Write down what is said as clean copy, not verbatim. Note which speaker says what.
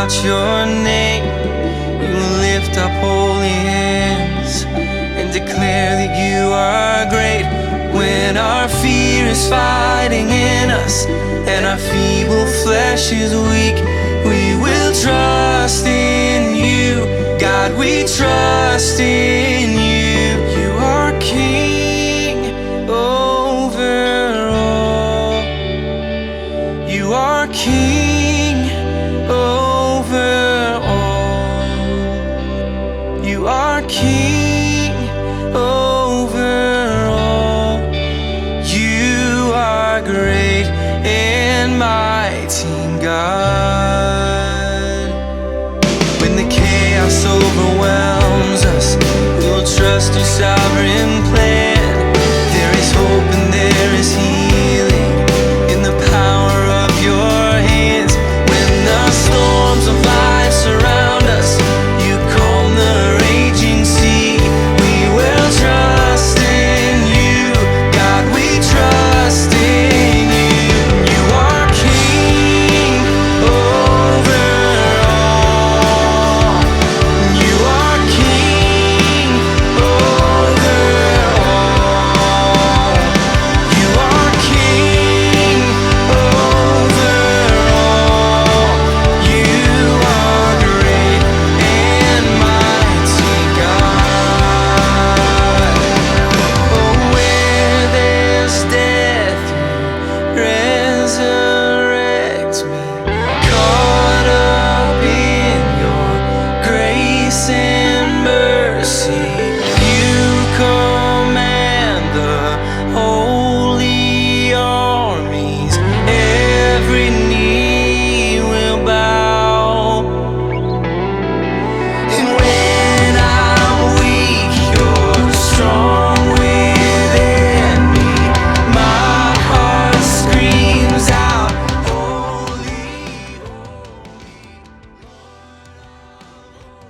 Speaker 1: out your name, you lift up holy hands and declare that you are great. When our fear is fighting in us and our feeble flesh is weak, we will trust in you. God, we trust in you. You are King over all. You are King over all. You are King over all. You are great and mighty God. When the chaos overwhelms us, we will trust your sovereign plan. There is hope and there is healing in the power of your hands. When the storms of life surround us, you calm the raging sea. We will trust in you. God, we trust in you. You are King over all. You are King over all. You are King over all. You are great and mighty God. Oh, where there's death, you resurrect me, caught up in your grace and mercy. You command the whole